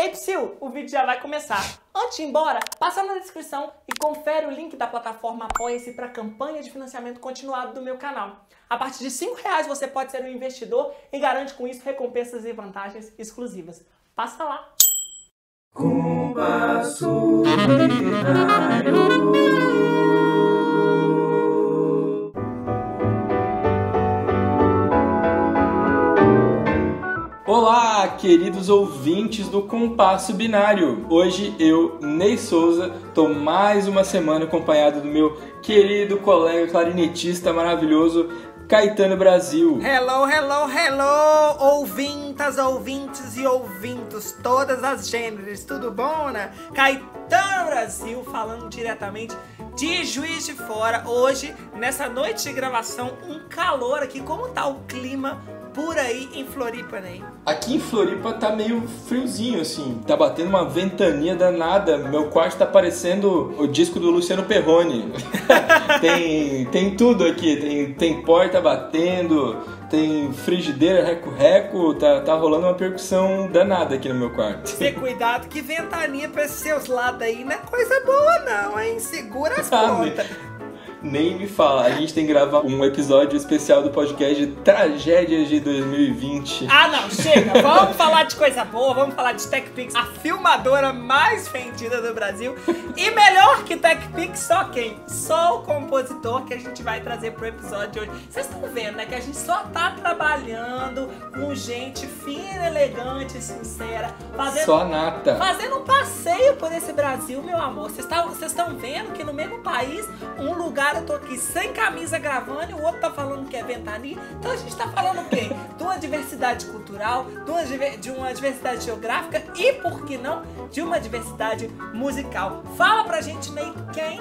Ei, Psyu, o vídeo já vai começar. Antes de ir embora, passa na descrição e confere o link da plataforma Apoia-se para a campanha de financiamento continuado do meu canal. A partir de R$5 você pode ser um investidor e garante com isso recompensas e vantagens exclusivas. Passa lá! Compasso Binário. Olá, queridos ouvintes do Compasso Binário. Hoje eu, Ney Souza, tô mais uma semana acompanhado do meu querido colega clarinetista maravilhoso, Caetano Brasil. Hello, hello, hello, ouvintas, ouvintes e ouvintos, todas as gêneros, tudo bom, né? Caetano Brasil falando diretamente de Juiz de Fora. Hoje, nessa noite de gravação, um calor aqui. Como tá o clima por aí em Floripa, né? Aqui em Floripa tá meio friozinho, assim. Tá batendo uma ventania danada. Meu quarto tá parecendo o disco do Luciano Perrone. tem tudo aqui. Tem porta batendo, tem frigideira, reco-reco. Tá rolando uma percussão danada aqui no meu quarto. Ter cuidado, que ventania pra esses seus lados aí não é coisa boa não, hein? Segura as pontas. Nem me fala, a gente tem que gravar um episódio especial do podcast de Tragédias de 2020. Ah não, chega, vamos falar de coisa boa, vamos falar de TechPix, a filmadora mais vendida do Brasil. E melhor que TechPix, só quem? Só o compositor que a gente vai trazer pro episódio de hoje. Vocês estão vendo, né, que a gente só tá trabalhando com gente fina, elegante, sincera, só nata. Fazendo um passeio por esse Brasil, meu amor. Vocês estão vendo que no mesmo país, um lugar eu tô aqui sem camisa gravando e o outro tá falando que é ventania. Então a gente tá falando o quê? De uma diversidade cultural, de uma diversidade geográfica e, por que não, de uma diversidade musical. Fala pra gente, Ney, quem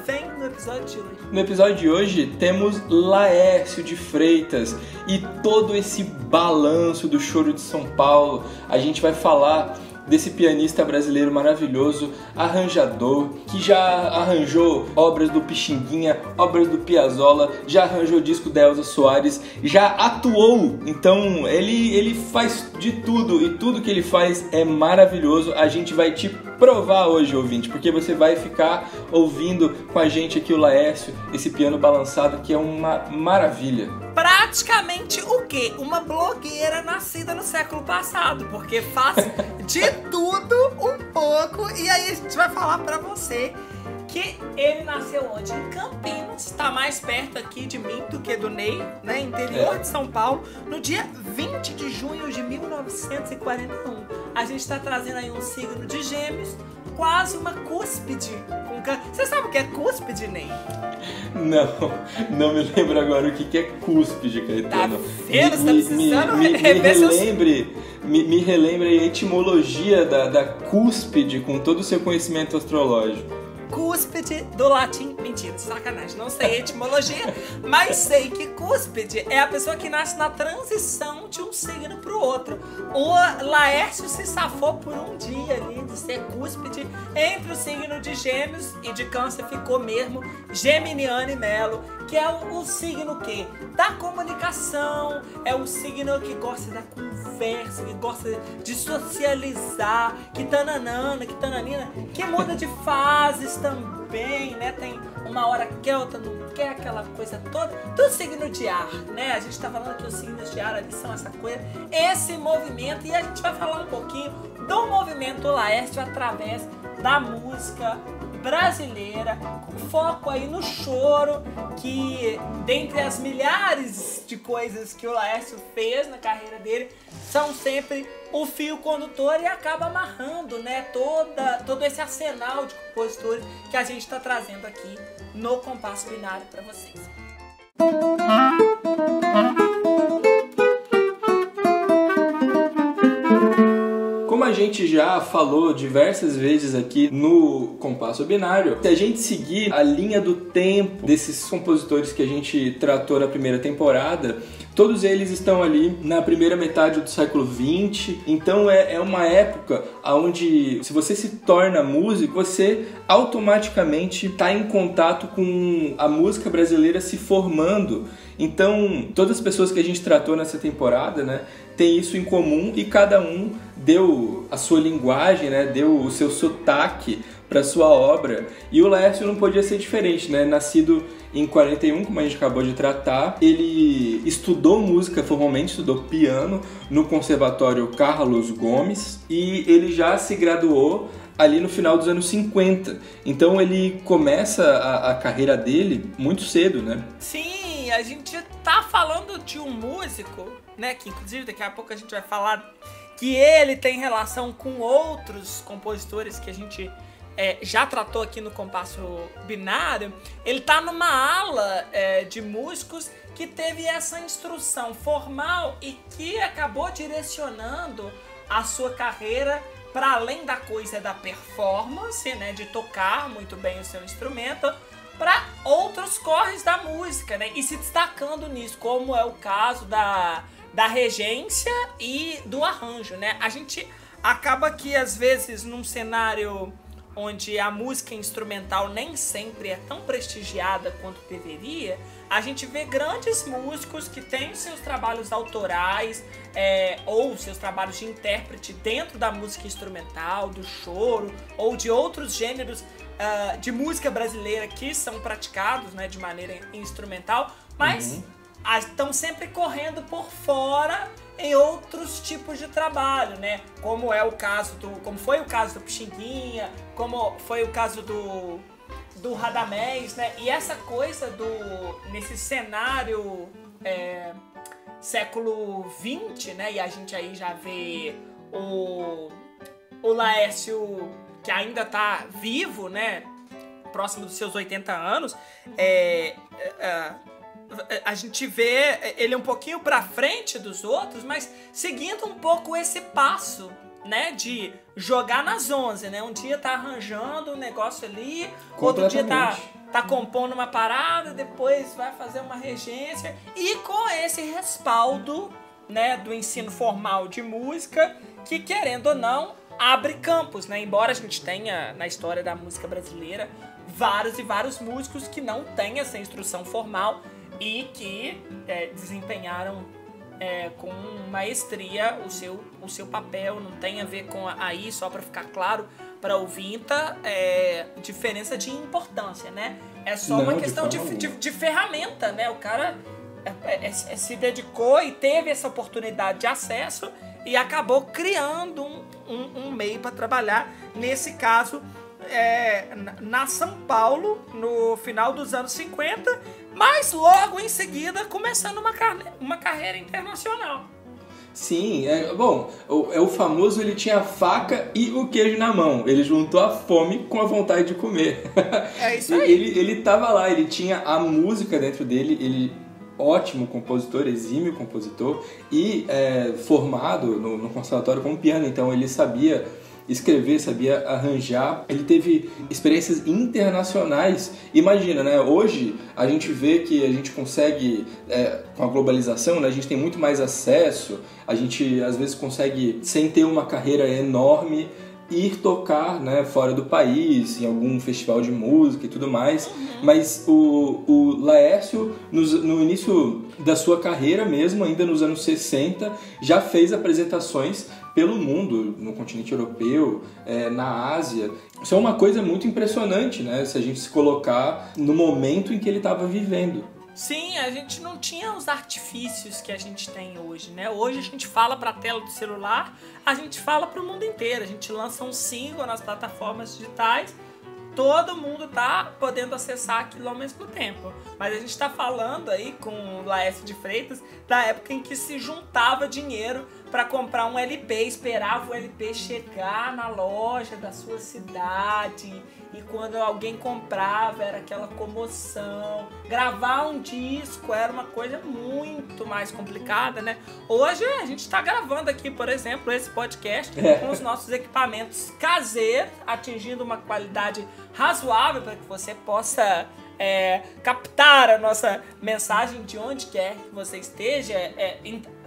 vem no episódio de hoje? No episódio de hoje temos Laércio de Freitas e todo esse balanço do choro de São Paulo. A gente vai falar desse pianista brasileiro maravilhoso, arranjador, que já arranjou obras do Pixinguinha, obras do Piazzolla, já arranjou o disco da Elza Soares, já atuou. Então ele faz de tudo e tudo que ele faz é maravilhoso. A gente vai te provar hoje, ouvinte, porque você vai ficar ouvindo com a gente aqui o Laércio, esse piano balançado que é uma maravilha. Praticamente o quê? Uma blogueira nascida no século passado, porque faz de tudo um pouco. E aí a gente vai falar pra você que ele nasceu onde? Em Campinas, tá mais perto aqui de mim do que do Ney, né? Interior de São Paulo, no dia 20 de junho de 1941. A gente tá trazendo aí um signo de Gêmeos, quase uma cúspide. Você sabe o que é cúspide, Ney? Não me lembro agora o que é cúspide, Caetano. Tá vendo? Você tá precisando rever seus... Me relembre a etimologia da cúspide com todo o seu conhecimento astrológico. Cúspide do latim, mentira, sacanagem, não sei a etimologia, mas sei que cúspide é a pessoa que nasce na transição de um signo para o outro. O Laércio se safou por um dia ali de ser cúspide entre o signo de Gêmeos e de Câncer, ficou mesmo Geminiano e Melo, que é o signo que? Da comunicação, é o signo que gosta da conversa, que gosta de socializar, que tananana, que tananina, que muda de fases também, né? Tem uma hora quer, outra não quer, aquela coisa toda. Do signo de ar, né? A gente tá falando que os signos de ar ali são essa coisa, esse movimento, e a gente vai falar um pouquinho do movimento Laércio através da música brasileira, com foco aí no choro, que dentre as milhares de coisas que o Laércio fez na carreira dele, são sempre o fio condutor e acaba amarrando, né, todo esse arsenal de compositores que a gente está trazendo aqui no Compasso Binário para vocês. Como a gente já falou diversas vezes aqui no Compasso Binário, se a gente seguir a linha do tempo desses compositores que a gente tratou na primeira temporada, todos eles estão ali na primeira metade do século XX. Então é uma época onde, se você se torna músico, você automaticamente está em contato com a música brasileira se formando. Então todas as pessoas que a gente tratou nessa temporada, né, tem isso em comum, e cada um deu a sua linguagem, né? Deu o seu sotaque para sua obra, e o Laércio não podia ser diferente, né? Nascido em 41, como a gente acabou de tratar, ele estudou música formalmente, estudou piano no Conservatório Carlos Gomes, e ele já se graduou ali no final dos anos 50. Então ele começa a carreira dele muito cedo, né? Sim, a gente tá falando de um músico, né? Que inclusive daqui a pouco a gente vai falar que ele tem relação com outros compositores que a gente já tratou aqui no Compasso Binário. Ele tá numa ala de músicos que teve essa instrução formal e que acabou direcionando a sua carreira para além da coisa da performance, né, de tocar muito bem o seu instrumento, para outros corres da música, né, e se destacando nisso, como é o caso da regência e do arranjo, né. A gente acaba que, às vezes, num cenário onde a música instrumental nem sempre é tão prestigiada quanto deveria, a gente vê grandes músicos que têm seus trabalhos autorais ou seus trabalhos de intérprete dentro da música instrumental, do choro ou de outros gêneros de música brasileira que são praticados, né, de maneira instrumental, mas estão sempre correndo por fora em outros tipos de trabalho, né? Como foi o caso do Pixinguinha, como foi o caso do Radamés, né? E essa coisa nesse cenário século XX, né? E a gente aí já vê o Laércio, que ainda tá vivo, né? Próximo dos seus 80 anos, a gente vê ele um pouquinho pra frente dos outros, mas seguindo um pouco esse passo, né, de jogar nas 11, né? Um dia tá arranjando um negócio ali, outro dia tá compondo uma parada, depois vai fazer uma regência, e com esse respaldo, né, do ensino formal de música, que, querendo ou não, abre campos, né? Embora a gente tenha na história da música brasileira vários e vários músicos que não têm essa instrução formal e que desempenharam com maestria o seu papel. Não tem a ver com aí, só para ficar claro para o ouvinte, diferença de importância, né? É só uma questão de ferramenta, né? O cara se dedicou e teve essa oportunidade de acesso e acabou criando um meio para trabalhar, nesse caso, na São Paulo, no final dos anos 50, mas logo em seguida começando uma carreira internacional. Sim, bom, o famoso, ele tinha a faca e o queijo na mão. Ele juntou a fome com a vontade de comer. É isso aí. Ele tava lá, ele tinha a música dentro dele, ele ótimo compositor, exímio compositor e formado no conservatório com piano, então ele sabia escrever, sabia arranjar, ele teve experiências internacionais. Imagina, né? Hoje a gente vê que a gente consegue, com a globalização, né? A gente tem muito mais acesso, a gente às vezes consegue, sem ter uma carreira enorme, ir tocar, né, fora do país, em algum festival de música e tudo mais. Mas o Laércio, no início da sua carreira mesmo, ainda nos anos 60, já fez apresentações pelo mundo, no continente europeu, na Ásia. Isso é uma coisa muito impressionante, né, se a gente se colocar no momento em que ele estava vivendo. Sim, a gente não tinha os artifícios que a gente tem hoje, né? Hoje a gente fala para a tela do celular, a gente fala para o mundo inteiro, a gente lança um single nas plataformas digitais, todo mundo tá podendo acessar aquilo ao mesmo tempo. Mas a gente tá falando aí com o Laércio de Freitas da época em que se juntava dinheiro para comprar um LP, esperava o LP chegar na loja da sua cidade, e quando alguém comprava era aquela comoção. Gravar um disco era uma coisa muito mais complicada, né? Hoje a gente está gravando aqui, por exemplo, esse podcast com os nossos equipamentos caseiros, atingindo uma qualidade razoável para que você possa captar a nossa mensagem de onde quer que você esteja,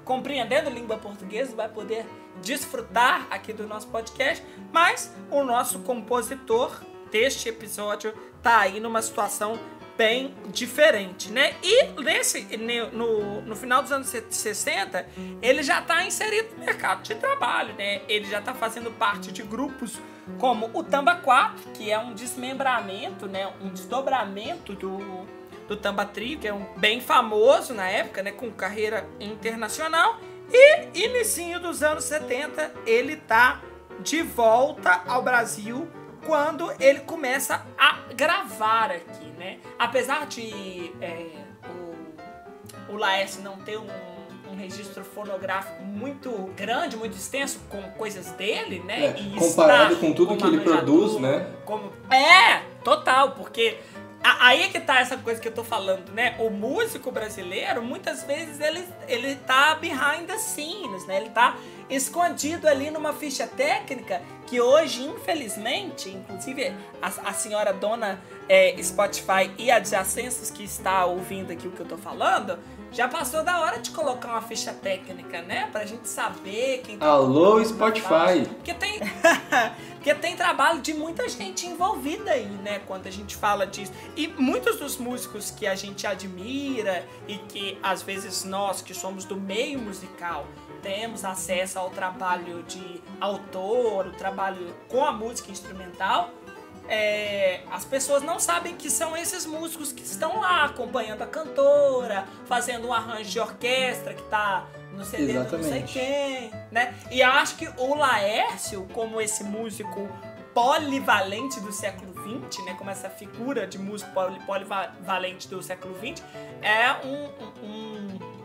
compreendendo língua portuguesa, vai poder desfrutar aqui do nosso podcast. Mas o nosso compositor deste episódio tá aí numa situação bem diferente, né? E no final dos anos 60, ele já está inserido no mercado de trabalho, né? Ele já está fazendo parte de grupos como o Tamba 4, que é um desmembramento, né? Um desdobramento do Tamba Trio, que é bem famoso na época, né? Com carreira internacional. E inicinho dos anos 70, ele tá de volta ao Brasil quando ele começa a gravar aqui, né? Apesar de o Laércio não ter um registro fonográfico muito grande, muito extenso, com coisas dele, né? E comparado com tudo que ele produz, né? Total, porque aí é que tá essa coisa que eu tô falando, né? O músico brasileiro, muitas vezes, ele tá behind the scenes, né? Ele tá escondido ali numa ficha técnica que hoje, infelizmente, inclusive a senhora dona Spotify e adjacências que está ouvindo aqui o que eu tô falando, já passou da hora de colocar uma ficha técnica, né? Pra gente saber quem tá... Alô, Spotify! Porque tem trabalho de muita gente envolvida aí, né? Quando a gente fala disso. E muitos dos músicos que a gente admira e que, às vezes, nós que somos do meio musical temos acesso ao trabalho de autor, o trabalho com a música instrumental, as pessoas não sabem que são esses músicos que estão lá acompanhando a cantora, fazendo um arranjo de orquestra que tá no CD do não sei quem, né? E acho que o Laércio, como esse músico polivalente do século XX, né? Como essa figura de músico polivalente do século XX, é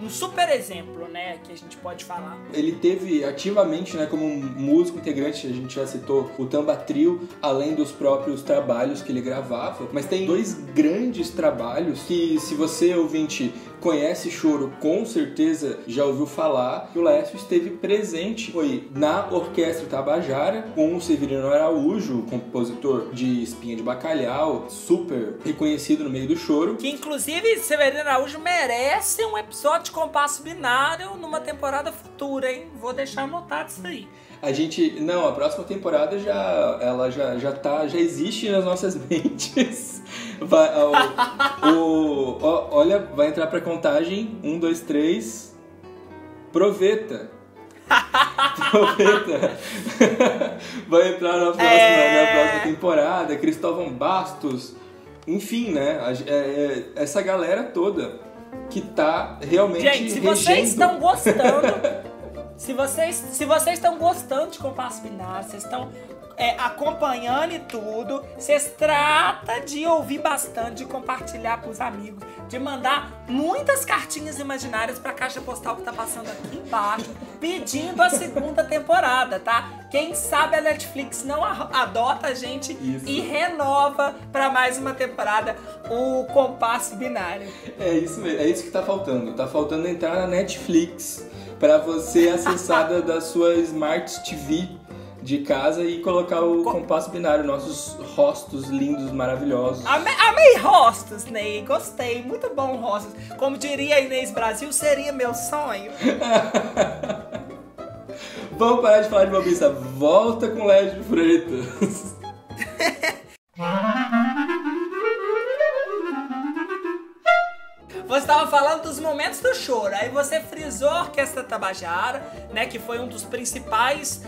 um super exemplo, né, que a gente pode falar. Ele teve ativamente, né, como um músico integrante, a gente já citou o Tamba Trio, além dos próprios trabalhos que ele gravava, mas tem 2 grandes trabalhos que, se você, ouvinte, conhece Choro, com certeza já ouviu falar, que o Laércio esteve presente, foi na Orquestra Tabajara, com o Severino Araújo, compositor de Espinha de Bacalhau, super reconhecido no meio do choro. Que, inclusive, Severino Araújo merece um episódio de compasso binário numa temporada futura, hein? Vou deixar anotado isso aí. A próxima temporada já existe nas nossas mentes. Olha, vai entrar pra contagem. 1, 2, 3. Proveta. Vai entrar na próxima temporada. Cristóvão Bastos. Enfim, né? Essa galera toda que tá realmente Gente, se vocês estão gostando... Se vocês estão gostando de compasso binário, vocês estão acompanhando e tudo, vocês tratam de ouvir bastante, de compartilhar pros amigos, de mandar muitas cartinhas imaginárias pra caixa postal que tá passando aqui embaixo, pedindo a segunda temporada, tá? Quem sabe a Netflix não adota a gente e renova pra mais uma temporada o compasso binário. É isso mesmo, é isso que tá faltando. Tá faltando entrar na Netflix pra você acessar da sua Smart TV de casa e colocar o compasso binário, nossos rostos lindos, maravilhosos. Amei rostos, Ney. Gostei. Muito bom rostos. Como diria a Inês Brasil, seria meu sonho. Vamos parar de falar de bobiça. Volta com Léo de Freitas. Você estava falando dos momentos do choro, aí você frisou a Orquestra Tabajara, né, que foi um dos principais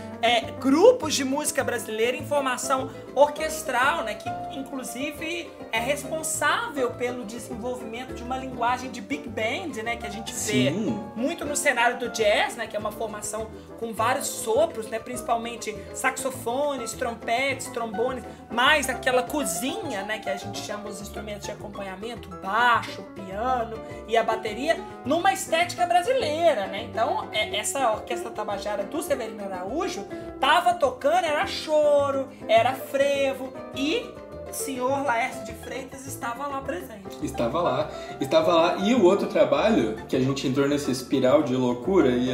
grupos de música brasileira em formação orquestral, né, que inclusive é responsável pelo desenvolvimento de uma linguagem de big band, né, que a gente vê muito no cenário do jazz, né, que é uma formação com vários sopros, né, principalmente saxofones, trompetes, trombones, mais aquela cozinha, né, que a gente chama os instrumentos de acompanhamento, baixo, piano e a bateria, numa estética brasileira, né? Então, essa Orquestra Tabajara do Severino Araújo tava tocando, era choro, era frevo e o senhor Laércio de Freitas estava lá presente. Estava lá. E o outro trabalho, que a gente entrou nessa espiral de loucura e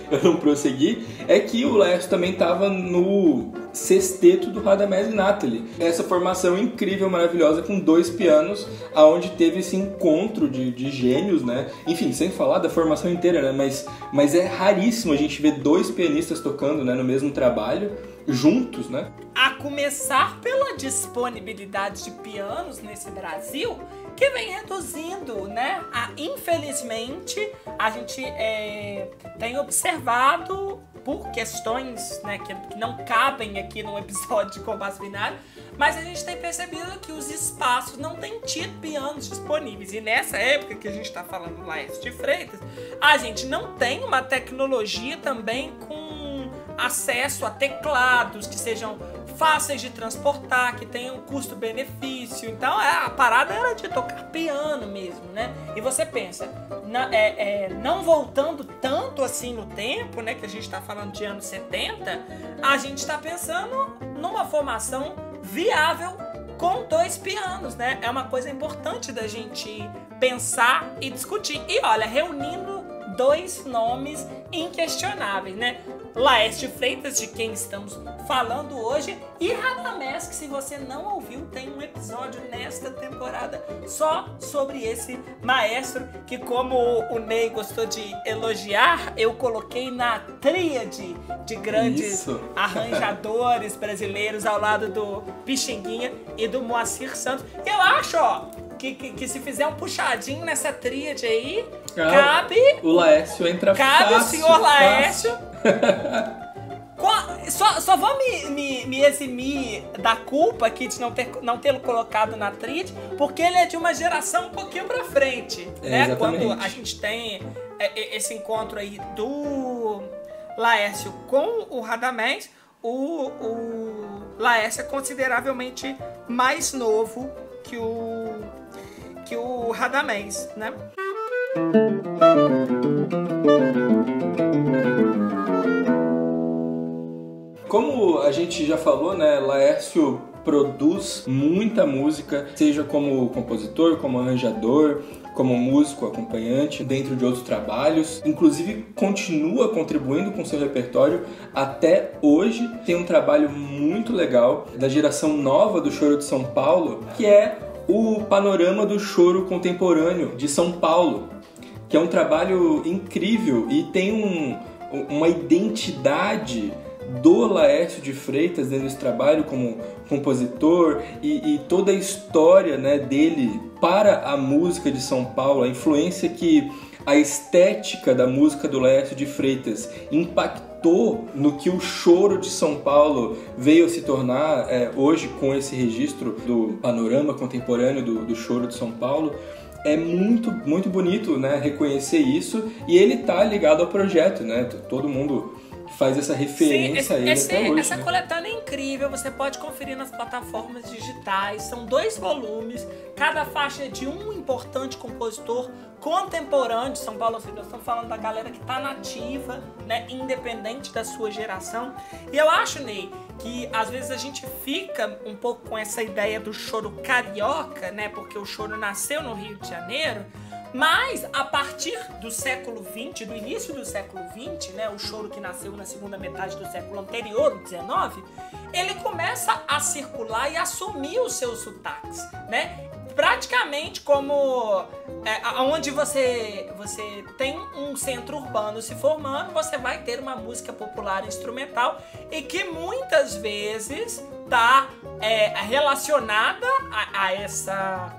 eu não prossegui, é que o Laércio também estava no sexteto do Radamés Nathalie. Essa formação incrível, maravilhosa, com 2 pianos, aonde teve esse encontro de gênios, né? Enfim, sem falar da formação inteira, né? Mas é raríssimo a gente ver 2 pianistas tocando, né, no mesmo trabalho, juntos, né? A começar pela disponibilidade de pianos nesse Brasil, que vem reduzindo, né? Infelizmente, a gente tem observado, por questões, né, que não cabem aqui num episódio de Compasso Binário, mas a gente tem percebido que os espaços não têm tido pianos disponíveis. E nessa época que a gente está falando do Laércio de Freitas, a gente não tem uma tecnologia também com acesso a teclados que sejam fáceis de transportar, que tenham custo-benefício. Então a parada era de tocar piano mesmo, né? E você pensa, não voltando tanto assim no tempo, né? Que a gente está falando de anos 70, a gente está pensando numa formação viável com 2 pianos, né? É uma coisa importante da gente pensar e discutir. E olha, reunindo 2 nomes inquestionáveis, né? Laércio de Freitas, de quem estamos falando hoje, e Radamés, que se você não ouviu, tem um episódio nesta temporada só sobre esse maestro, que como o Ney gostou de elogiar, eu coloquei na tríade de grandes arranjadores brasileiros ao lado do Pixinguinha e do Moacir Santos. Eu acho, ó, que se fizer um puxadinho nessa tríade aí, cabe... O Laércio entra cabe fácil. O senhor Laércio... Só vou me eximir da culpa aqui de não tê-lo colocado na tríade, porque ele é de uma geração um pouquinho pra frente, né? Quando a gente tem esse encontro aí do Laércio com o Radamés, o Laércio é consideravelmente mais novo que o Radamés, né? Como a gente já falou, né, Laércio produz muita música, seja como compositor, como arranjador, como músico acompanhante, dentro de outros trabalhos. Inclusive, continua contribuindo com seu repertório até hoje. Tem um trabalho muito legal da geração nova do Choro de São Paulo, que é o Panorama do Choro Contemporâneo de São Paulo, que é um trabalho incrível e tem uma identidade do Laércio de Freitas dentro desse trabalho como compositor e toda a história, né, dele para a música de São Paulo, a influência que a estética da música do Laércio de Freitas impactou no que o choro de São Paulo veio a se tornar hoje com esse registro do panorama contemporâneo do choro de São Paulo. É muito, muito bonito, né, reconhecer isso, e ele tá ligado ao projeto, né? Todo mundo faz essa referência a ele até hoje. Essa coletânea é incrível, você pode conferir nas plataformas digitais. São 2 volumes, cada faixa é de um importante compositor contemporâneo de São Paulo. Nós estamos falando da galera que está nativa, né, independente da sua geração. E eu acho, Ney, que às vezes a gente fica um pouco com essa ideia do choro carioca, né, porque o choro nasceu no Rio de Janeiro. Mas, a partir do século XX, do início do século XX, né, o choro que nasceu na segunda metade do século anterior, o XIX, ele começa a circular e assumir os seus sotaques, né? Praticamente como onde você tem um centro urbano se formando, você vai ter uma música popular instrumental e que muitas vezes está relacionada a essa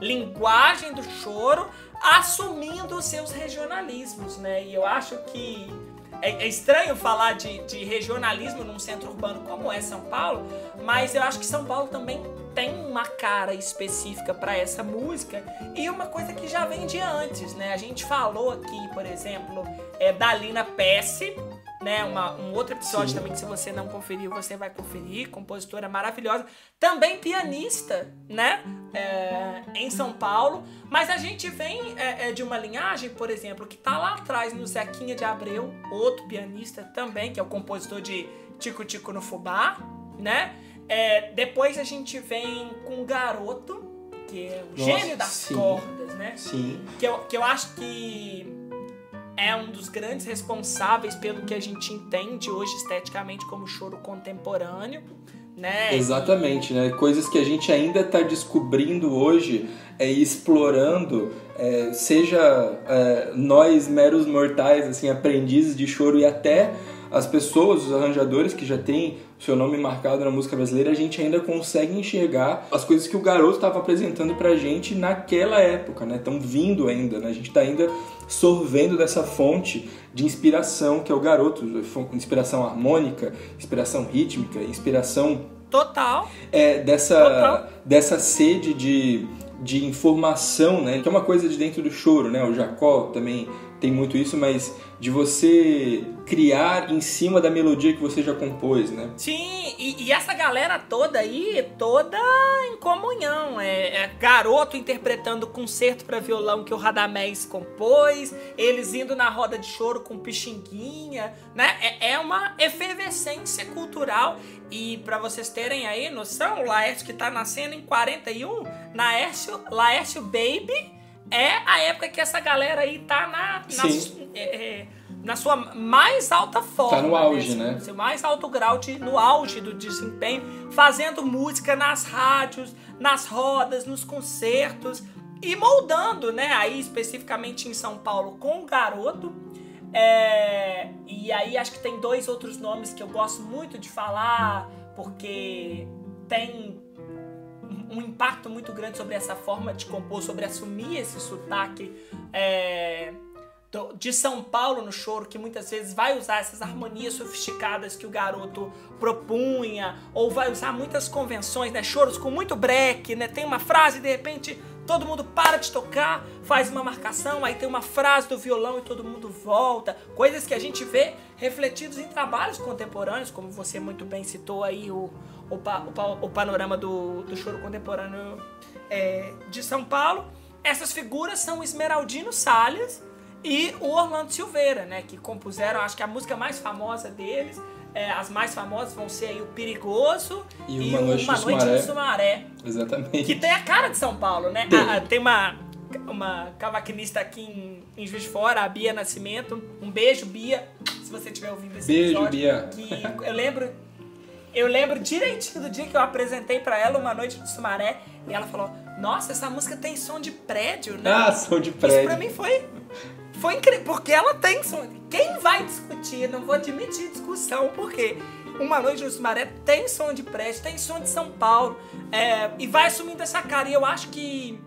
linguagem do choro, assumindo os seus regionalismos, né? E eu acho que é estranho falar de regionalismo num centro urbano como é São Paulo, mas eu acho que São Paulo também tem uma cara específica para essa música e uma coisa que já vem de antes, né? A gente falou aqui, por exemplo, da Lina Pesce, né? Um outro episódio também que, se você não conferiu, você vai conferir. Compositora maravilhosa, também pianista, né? Em São Paulo. Mas a gente vem de uma linhagem, por exemplo, que tá lá atrás no Zequinha de Abreu, outro pianista também, que é o compositor de Tico Tico no Fubá, né? Depois a gente vem com o Garoto, que é o gênio das cordas, né? Sim. Que eu acho que é um dos grandes responsáveis pelo que a gente entende hoje esteticamente como choro contemporâneo, né? Exatamente, né? Coisas que a gente ainda está descobrindo hoje e explorando, seja nós meros mortais, assim, aprendizes de choro, e até as pessoas, os arranjadores que já têm o seu nome marcado na música brasileira, a gente ainda consegue enxergar as coisas que o Garoto estava apresentando pra gente naquela época, né? Estão vindo ainda, né? A gente está ainda sorvendo dessa fonte de inspiração que é o Garoto, inspiração harmônica, inspiração rítmica, inspiração total, dessa sede de informação, né? Que é uma coisa de dentro do choro, né? O Jacó também tem muito isso, mas de você criar em cima da melodia que você já compôs, né? Sim, e essa galera toda aí, toda em comunhão. É Garoto interpretando o concerto para violão que o Radamés compôs, eles indo na roda de choro com Pixinguinha, né? É uma efervescência cultural. E para vocês terem aí noção, o Laércio que tá nascendo em 41, Laércio Baby, é a época que essa galera aí tá na sua mais alta forma. Tá no auge, né? Seu mais alto grau no auge do desempenho, fazendo música nas rádios, nas rodas, nos concertos e moldando, né? Aí especificamente em São Paulo com o Garoto. E aí acho que tem 2 outros nomes que eu gosto muito de falar, porque tem um impacto muito grande sobre essa forma de compor, sobre assumir esse sotaque de São Paulo no choro, que muitas vezes vai usar essas harmonias sofisticadas que o Garoto propunha, ou vai usar muitas convenções, né? Choros com muito break, né? Tem uma frase e de repente todo mundo para de tocar, faz uma marcação, aí tem uma frase do violão e todo mundo volta. Coisas que a gente vê refletidos em trabalhos contemporâneos, como você muito bem citou aí o panorama do choro contemporâneo de São Paulo. Essas figuras são o Esmeraldino Salles e o Orlando Silveira, né, que compuseram, acho que a música mais famosa deles. As mais famosas vão ser aí o Perigoso e Uma Noite no Sumaré. Exatamente. Que tem a cara de São Paulo, né? Tem uma cavaquinista aqui em Juiz de Fora, a Bia Nascimento. Um beijo, Bia, se você estiver ouvindo esse episódio. Bia. Que eu lembro direitinho do dia que eu apresentei pra ela Uma Noite no Sumaré. E ela falou, nossa, essa música tem som de prédio, né? Ah, som de prédio. Isso pra mim foi incrível, porque ela tem som. Quem vai discutir? Não vou admitir discussão, porque Uma Noite no Sumaré tem som de prédio, tem som de São Paulo, e vai assumindo essa cara. E eu acho que,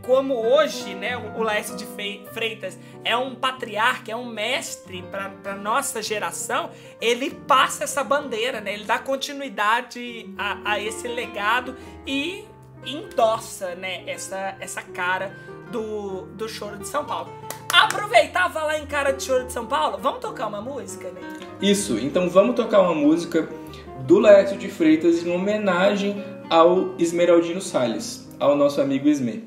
como hoje, né, o Laércio de Freitas é um patriarca, é um mestre para nossa geração, ele passa essa bandeira, né, ele dá continuidade a esse legado e endossa, né, essa cara do choro de São Paulo. Aproveitar e falar em cara de choro de São Paulo, vamos tocar uma música, né? Isso, então vamos tocar uma música do Laércio de Freitas em homenagem ao Esmeraldino Salles, ao nosso amigo Esmê.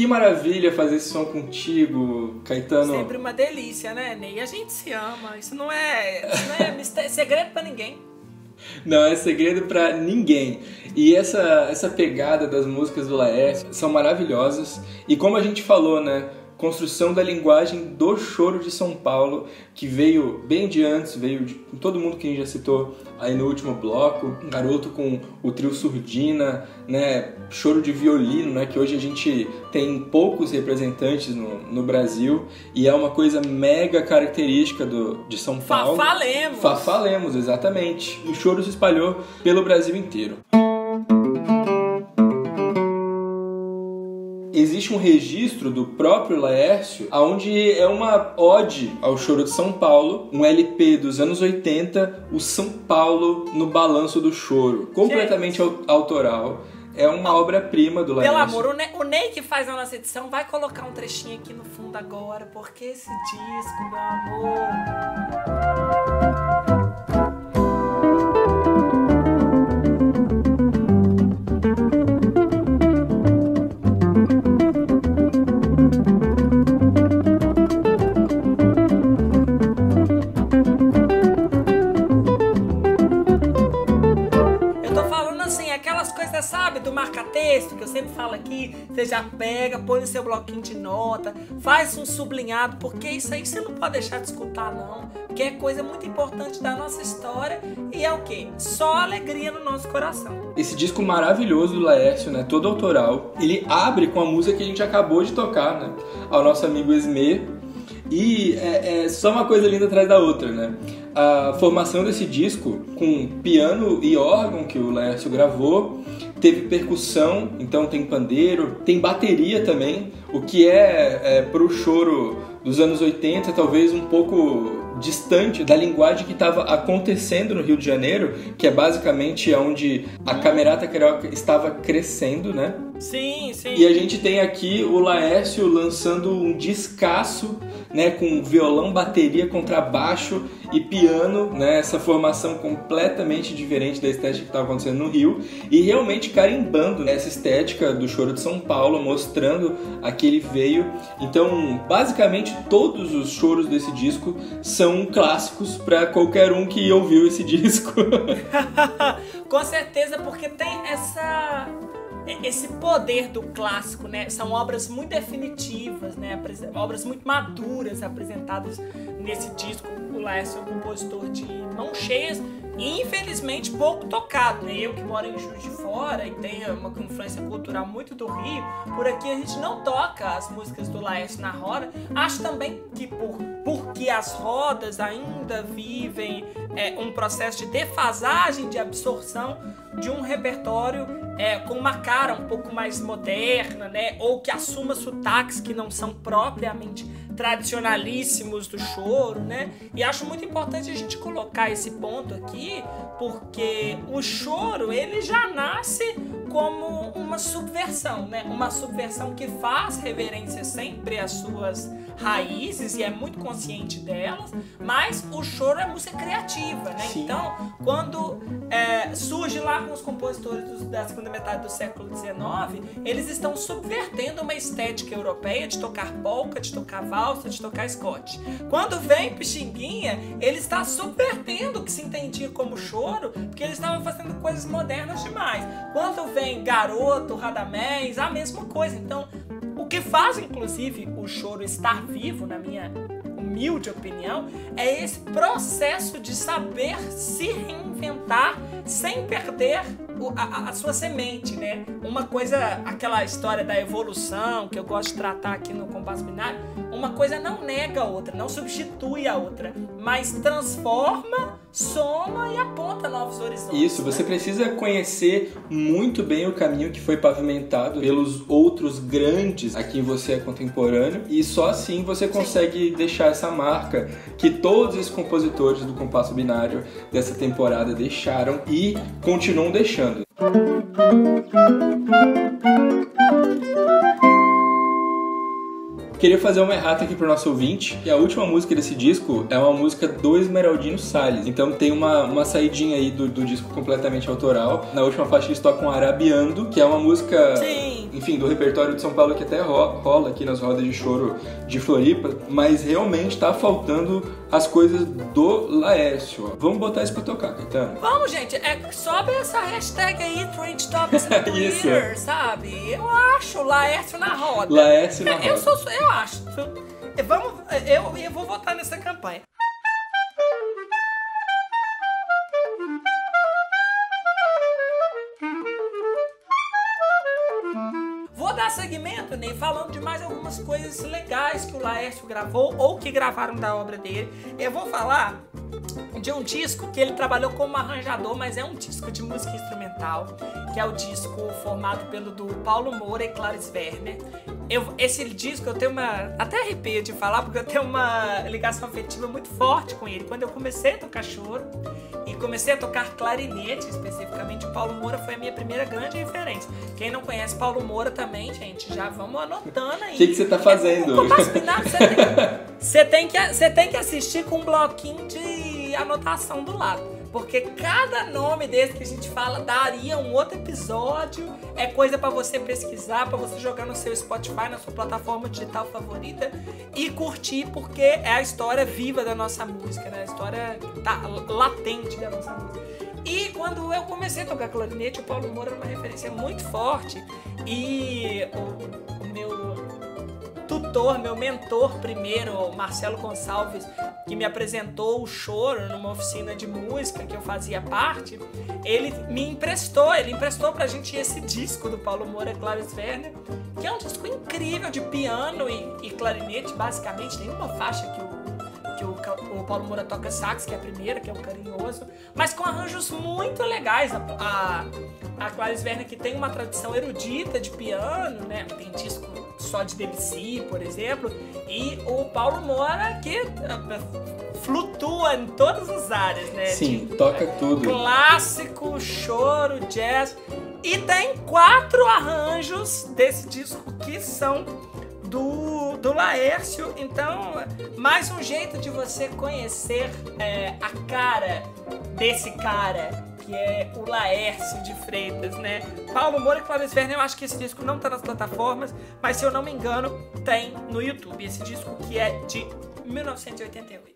Que maravilha fazer esse som contigo, Caetano. Sempre uma delícia, né, Ney? A gente se ama. Isso não é segredo pra ninguém. Não é segredo pra ninguém. E essa pegada das músicas do Laércio são maravilhosas. E como a gente falou, né? Construção da linguagem do choro de São Paulo, que veio bem de antes, veio de todo mundo que a gente já citou aí no último bloco, Garoto com o trio Surdina, né, choro de violino, né, que hoje a gente tem poucos representantes no Brasil, e é uma coisa mega característica de São Paulo. Fafá-Lemos! Fafá-Lemos, exatamente. O choro se espalhou pelo Brasil inteiro. Existe um registro do próprio Laércio, onde é uma ode ao choro de São Paulo, um LP dos anos 80, o São Paulo no Balanço do Choro, completamente autoral. É uma obra-prima do Laércio. Pelo amor, o Ney que faz a nossa edição vai colocar um trechinho aqui no fundo agora, porque esse disco, meu amor... Sabe, do marca-texto, que eu sempre falo aqui, você já pega, põe no seu bloquinho de nota, faz um sublinhado, porque isso aí você não pode deixar de escutar, não, porque é coisa muito importante da nossa história e é o quê? Só alegria no nosso coração. Esse disco maravilhoso do Laércio, né, todo autoral, ele abre com a música que a gente acabou de tocar, né, ao nosso amigo Esmê, e é só uma coisa linda atrás da outra, né? A formação desse disco, com piano e órgão que o Laércio gravou, teve percussão, então tem pandeiro, tem bateria também, o que pro choro dos anos 80 talvez um pouco distante da linguagem que estava acontecendo no Rio de Janeiro, que é basicamente onde a Camerata Carioca estava crescendo, né? Sim, sim. E a gente tem aqui o Laércio lançando um descasso, né, com violão, bateria, contrabaixo e piano, né, essa formação completamente diferente da estética que estava acontecendo no Rio, e realmente carimbando, né, essa estética do choro de São Paulo, mostrando a que ele veio. Então, basicamente, todos os choros desse disco são clássicos para qualquer um que ouviu esse disco. Com certeza, porque tem esse poder do clássico, né? São obras muito definitivas, né? Obras muito maduras apresentadas nesse disco. O Laércio é um compositor de mãos cheias e infelizmente pouco tocado, né? Eu que moro em Juiz de Fora e tenho uma influência cultural muito do Rio, por aqui a gente não toca as músicas do Laércio na roda. Acho também que porque as rodas ainda vivem um processo de defasagem, de absorção de um repertório com uma cara um pouco mais moderna, né? Ou que assuma sotaques que não são propriamente tradicionalíssimos do choro, né? E acho muito importante a gente colocar esse ponto aqui, porque o choro, ele já nasce como uma subversão, né? Uma subversão que faz reverência sempre às suas raízes e é muito consciente delas, mas o choro é música criativa, né? Sim. Então, quando surge lá com os compositores da segunda metade do século XIX, eles estão subvertendo uma estética europeia de tocar polca, de tocar valsa, de tocar Scott. Quando vem Pixinguinha, ele está subvertendo o que se entendia como choro, porque eles estavam fazendo coisas modernas demais. Quando vem Garoto, Radamés, a mesma coisa. Então, o que faz, inclusive, o choro estar vivo, na minha humilde opinião, é esse processo de saber se reinventar sem perder a sua semente, né? Uma coisa, aquela história da evolução que eu gosto de tratar aqui no Compasso Binário, uma coisa não nega a outra, não substitui a outra, mas transforma, soma e aponta novos horizontes. Isso, você precisa conhecer muito bem o caminho que foi pavimentado pelos outros grandes a quem você é contemporâneo, e só assim você consegue deixar essa marca que todos os compositores do Compasso Binário dessa temporada deixaram e continuam deixando. Queria fazer uma errata aqui pro nosso ouvinte, e a última música desse disco é uma música do Esmeraldino Salles. Então tem uma saidinha aí do disco completamente autoral. Na última faixa eles tocam Arabiando, que é uma música... Sim. enfim, do repertório de São Paulo que até rola aqui nas rodas de choro de Floripa, mas realmente tá faltando as coisas do Laércio. Vamos botar isso pra tocar, Caetano? Vamos, gente, sobe essa hashtag aí, Trend Topics no Twitter, sabe? Eu acho, Laércio na roda. Laércio na roda. Eu acho. Eu vou votar nessa campanha. Vou dar seguimento, Ney, falando de mais algumas coisas legais que o Laércio gravou ou que gravaram da obra dele. Eu vou falar de um disco que ele trabalhou como arranjador, mas é um disco de música instrumental, que é o disco formado pelo do Paulo Moura e Clarice Werner. Esse disco eu tenho até arrepio de falar, porque eu tenho uma ligação afetiva muito forte com ele. Quando eu comecei a tocar choro e comecei a tocar clarinete, especificamente, o Paulo Moura foi a minha primeira grande referência. Quem não conhece Paulo Moura também, gente, já vamos anotando aí. O que você tá fazendo? Você tem que assistir com um bloquinho de anotação do lado. Porque cada nome desse que a gente fala daria um outro episódio. É coisa pra você pesquisar, pra você jogar no seu Spotify, na sua plataforma digital favorita e curtir, porque é a história viva da nossa música, né? A história tá latente da nossa música. E quando eu comecei a tocar clarinete, o Paulo Moura era uma referência muito forte. E o meu tutor, meu mentor primeiro, o Marcelo Gonçalves, que me apresentou o choro numa oficina de música que eu fazia parte, ele emprestou pra gente esse disco do Paulo Moura e Clarice Werner, que é um disco incrível de piano e clarinete, basicamente. Tem uma faixa que o Paulo Moura toca sax, que é a primeira, que é o Carinhoso, mas com arranjos muito legais. A Clarice Werner, que tem uma tradição erudita de piano, né? Tem disco só de Debussy, por exemplo, e o Paulo Moura, que flutua em todas as áreas, né? Sim, toca tudo. Clássico, choro, jazz. E tem 4 arranjos desse disco que são do Laércio. Então, mais um jeito de você conhecer a cara desse cara, que é o Laércio de Freitas, né? Paulo Moura e Clarice Werner, eu acho que esse disco não tá nas plataformas, mas se eu não me engano, tem no YouTube. Esse disco que é de 1988.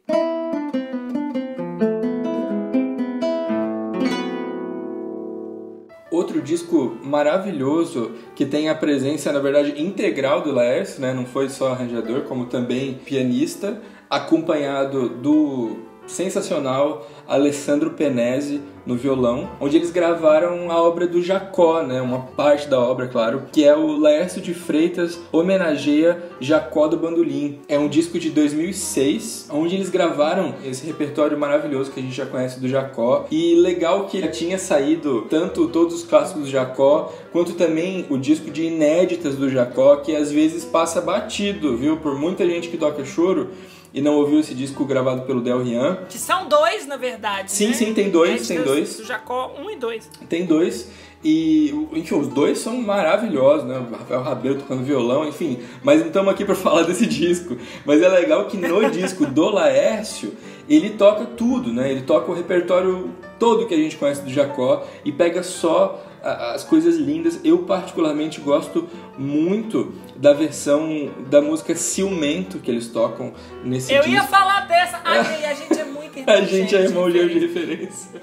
Outro disco maravilhoso que tem a presença, na verdade, integral do Laércio, né? Não foi só arranjador, como também pianista, acompanhado do sensacional Alessandro Penese no violão, onde eles gravaram a obra do Jacó, né? Uma parte da obra, claro, que é o Laércio de Freitas homenageia Jacó do Bandolim. É um disco de 2006, onde eles gravaram esse repertório maravilhoso que a gente já conhece do Jacó. E legal que ele tinha saído tanto todos os clássicos do Jacó, quanto também o disco de inéditas do Jacó, que às vezes passa batido, viu? Por muita gente que toca choro e não ouviu esse disco gravado pelo Del Rian. Que são 2, na verdade, sim, né? Sim, tem dois. Do Jacó 1 e 2. Tem 2. E, enfim, os 2 são maravilhosos, né? O Rafael Rabelo tocando violão, enfim. Mas não estamos aqui para falar desse disco. Mas é legal que no disco do Laércio, ele toca tudo, né? Ele toca o repertório todo que a gente conhece do Jacó e pega só as coisas lindas. Eu particularmente gosto muito da versão da música Ciumento que eles tocam nesse disco. Eu ia falar dessa. Ai, a gente é muito a gente é molhão de referência.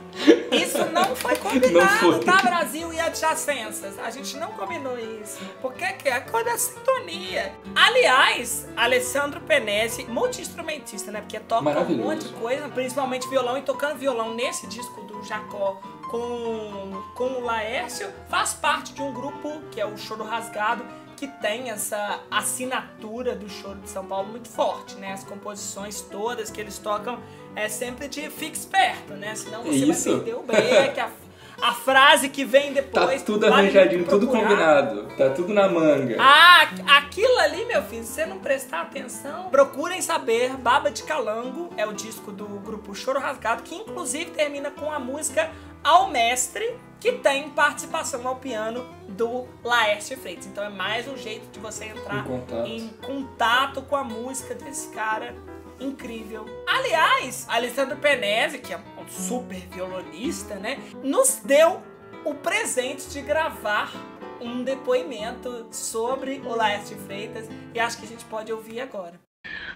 Isso não foi combinado, tá, Brasil e adjacências? A gente não combinou isso. Porque é a coisa da sintonia. Aliás, Alessandro Penese, multi-instrumentista, né? Porque toca um monte de coisa, principalmente violão, e tocando violão nesse disco do Jacó com o Laércio, faz parte de um grupo que é o Choro Rasgado, que tem essa assinatura do choro de São Paulo muito forte, né? As composições todas que eles tocam é sempre de fique esperto, né? Senão você vai perder o break, a frase que vem depois. Tá tudo arranjadinho, tudo combinado, tá tudo na manga. Ah, aquilo ali, meu filho, se você não prestar atenção, procurem saber. Baba de Calango é o disco do grupo Choro Rasgado, que inclusive termina com a música Ao Mestre, que tem participação ao piano do Laércio Freitas. Então é mais um jeito de você entrar em contato com a música desse cara incrível. Aliás, Alessandro Penese, que é um super violonista, né, nos deu o presente de gravar um depoimento sobre o Laércio de Freitas e acho que a gente pode ouvir agora.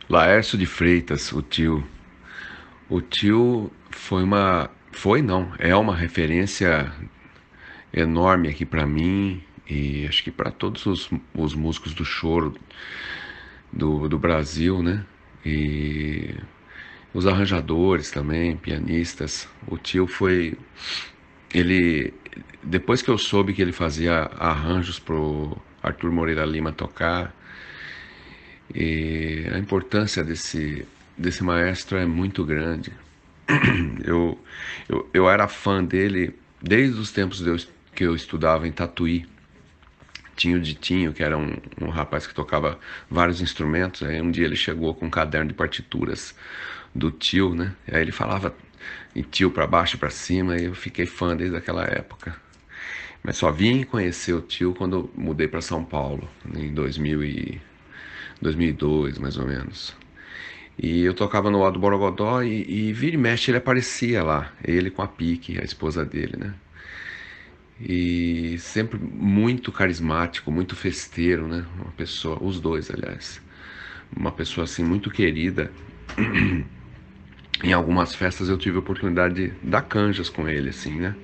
Laércio de Freitas, o tio. O tio é uma referência enorme aqui para mim e acho que para todos os músicos do choro do Brasil, né? E os arranjadores também, pianistas. O tio depois que eu soube que ele fazia arranjos pro Arthur Moreira Lima tocar, e a importância desse maestro é muito grande. Eu era fã dele desde os tempos que eu estudava em Tatuí. Tinha o Ditinho, que era um rapaz que tocava vários instrumentos. Aí um dia ele chegou com um caderno de partituras do tio, né? Aí ele falava em tio para baixo, para cima, e eu fiquei fã desde aquela época. Mas só vim conhecer o tio quando eu mudei para São Paulo, em 2002, mais ou menos. E eu tocava no Alto Borogodó e vira e mexe ele aparecia lá, ele com a Pique, a esposa dele, né? E sempre muito carismático, muito festeiro, né? Uma pessoa, os dois, aliás, uma pessoa assim muito querida. Em algumas festas eu tive a oportunidade de dar canjas com ele, assim, né?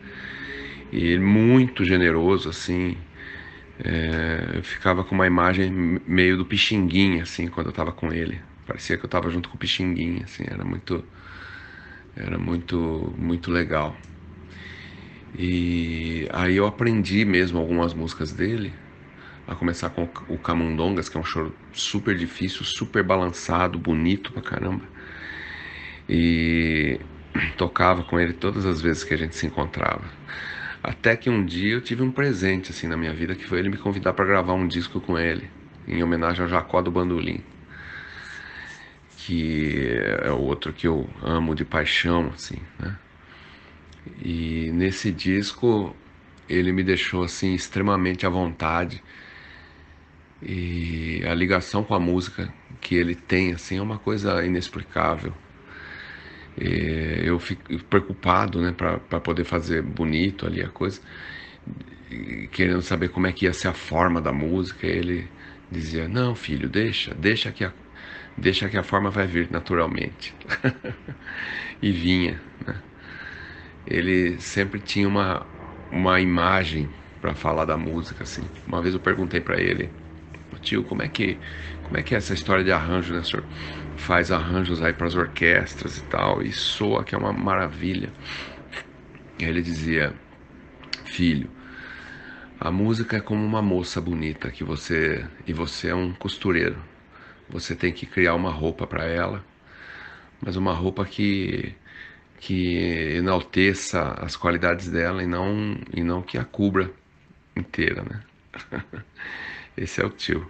E ele muito generoso, assim. Eu ficava com uma imagem meio do Pixinguinha, assim, quando eu tava com ele. Parecia que eu tava junto com o Pixinguinha, assim, era muito legal. E aí eu aprendi mesmo algumas músicas dele, a começar com o Camundongas, que é um choro super difícil, super balançado, bonito pra caramba. E tocava com ele todas as vezes que a gente se encontrava. Até que um dia eu tive um presente assim na minha vida, que foi ele me convidar para gravar um disco com ele, em homenagem ao Jacó do Bandolim, que é outro que eu amo de paixão, assim, né? E nesse disco ele me deixou assim extremamente à vontade, e a ligação com a música que ele tem assim é uma coisa inexplicável. Eu fico preocupado, né, para poder fazer bonito ali a coisa, querendo saber como é que ia ser a forma da música. Ele dizia: não, filho, deixa que a forma vai vir naturalmente. E vinha, né? Ele sempre tinha uma imagem para falar da música, assim. Uma vez eu perguntei para ele: tio, como é que é essa história de arranjo, né? O senhor faz arranjos aí para as orquestras e tal, e soa que é uma maravilha. E ele dizia: filho, a música é como uma moça bonita e você é um costureiro. Você tem que criar uma roupa para ela, mas uma roupa que enalteça as qualidades dela e não que a cubra inteira, né? Esse é o tio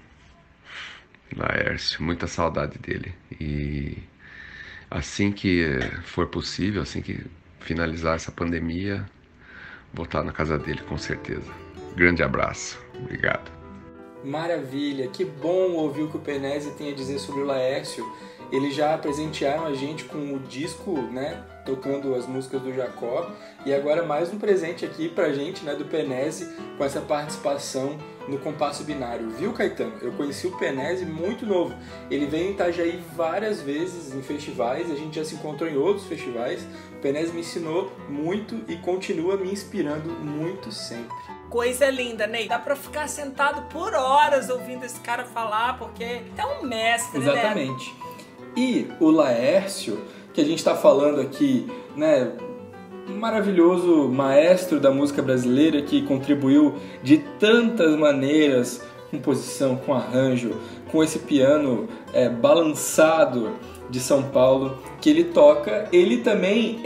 Laércio, muita saudade dele. E assim que for possível, assim que finalizar essa pandemia, vou estar na casa dele com certeza. Grande abraço, obrigado. Maravilha, que bom ouvir o que o Penese tem a dizer sobre o Laércio. Eles já presentearam a gente com o disco, né, tocando as músicas do Jacó, e agora mais um presente aqui pra gente, né, do Penese, com essa participação no Compasso Binário. Viu, Caetano? Eu conheci o Penese muito novo. Ele veio em Itajaí várias vezes em festivais, a gente já se encontrou em outros festivais. O Penese me ensinou muito e continua me inspirando muito sempre. Coisa linda, Ney. Dá pra ficar sentado por horas ouvindo esse cara falar, porque é um mestre, exatamente, né? E o Laércio, que a gente está falando aqui, né, um maravilhoso maestro da música brasileira que contribuiu de tantas maneiras, com composição, com arranjo, com esse piano balançado de São Paulo que ele toca. Ele também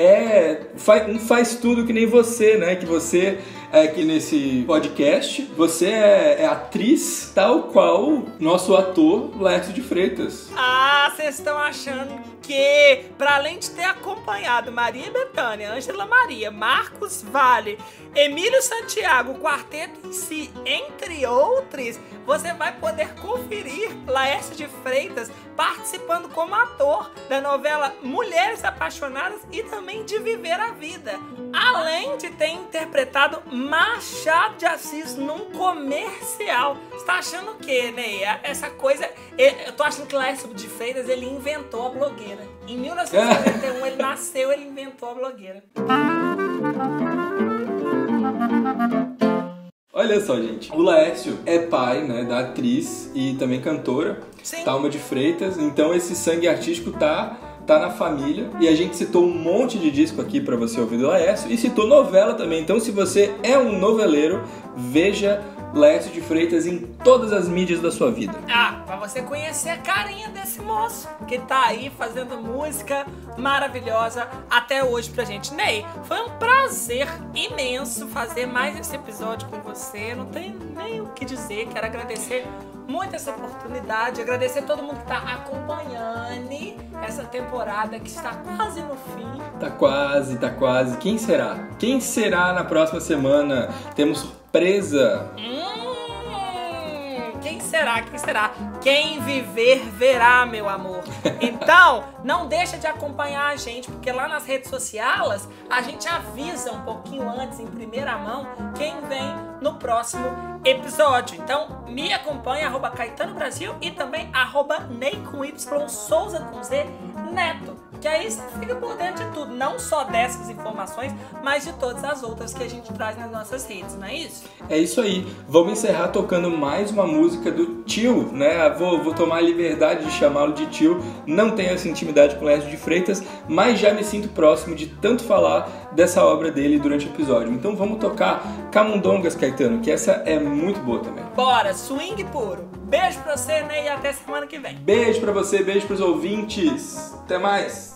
faz tudo que nem você, né? Que você aqui nesse podcast, você é atriz tal qual nosso ator Laércio de Freitas. Ah, vocês estão achando que, para além de ter acompanhado Maria Bethânia, Ângela Maria, Marcos Valle, Emílio Santiago, o quarteto em si, entre outros, você vai poder conferir Laércio de Freitas participando como ator da novela Mulheres Apaixonadas e também de Viver a Vida. Além de ter interpretado Machado de Assis num comercial. Você tá achando o quê, Ney? Essa coisa... Eu tô achando que Laércio de Freitas, ele inventou a blogueira. Em 1991, ele nasceu, ele inventou a blogueira. Olha só, gente, o Laércio é pai, né, da atriz e também cantora, Sim. Thalma de Freitas, então esse sangue artístico tá na família, e a gente citou um monte de disco aqui pra você ouvir do Laércio, e citou novela também, então se você é um noveleiro, veja Laércio de Freitas em todas as mídias da sua vida. Pra você conhecer a carinha desse moço que tá aí fazendo música maravilhosa até hoje pra gente. Ney, foi um prazer imenso fazer mais esse episódio com você. Não tenho nem o que dizer. Quero agradecer muito essa oportunidade, agradecer a todo mundo que tá acompanhando essa temporada que está quase no fim. Tá quase. Quem será? Quem será na próxima semana? Temos surpresa. Quem será? Quem viver, verá, meu amor. Então, não deixa de acompanhar a gente, porque lá nas redes sociais, a gente avisa um pouquinho antes, em primeira mão, quem vem no próximo episódio. Então, me acompanha, @Caetano Brasil e também @Ney com Y, Souza com Z, Neto. Que aí você fica por dentro de tudo, não só dessas informações, mas de todas as outras que a gente traz nas nossas redes, não é isso? É isso aí. Vamos encerrar tocando mais uma música do Tio, né? Vou tomar a liberdade de chamá-lo de Tio. Não tenho essa intimidade com o Laércio de Freitas, mas já me sinto próximo de tanto falar dessa obra dele durante o episódio. Então vamos tocar Camundongas, Caetano, que essa é muito boa também. Bora, swing puro. Beijo pra você, né? E até semana que vem. Beijo pra você, beijo pros ouvintes. Até mais.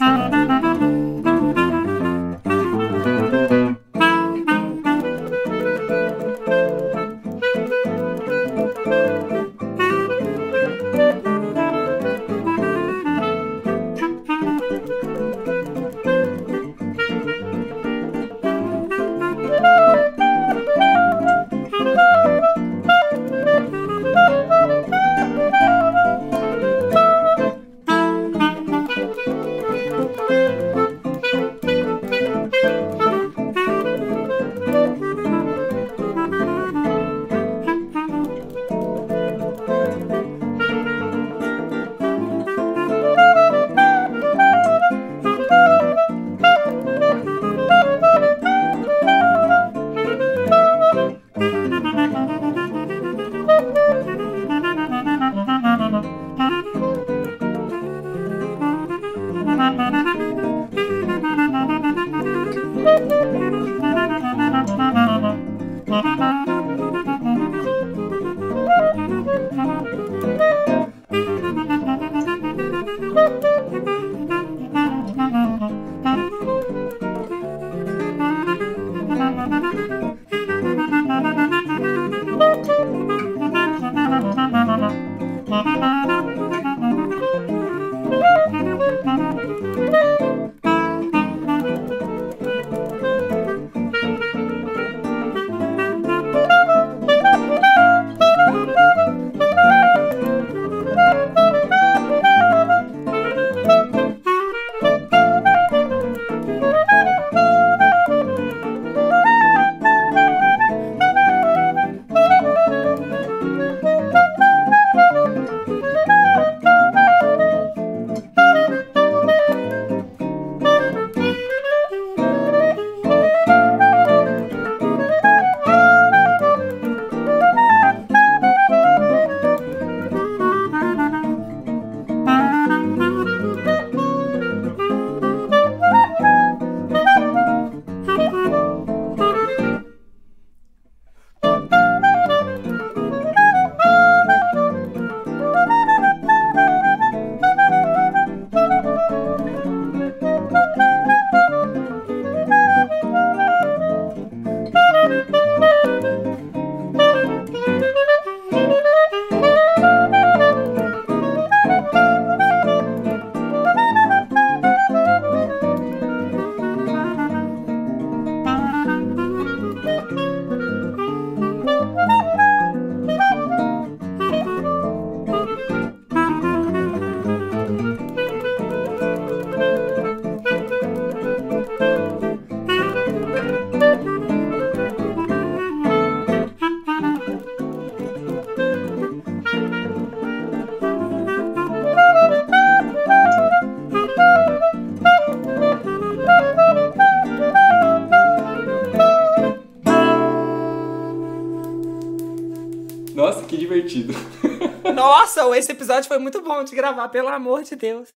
Nossa, que divertido. Nossa, esse episódio foi muito bom de gravar, pelo amor de Deus.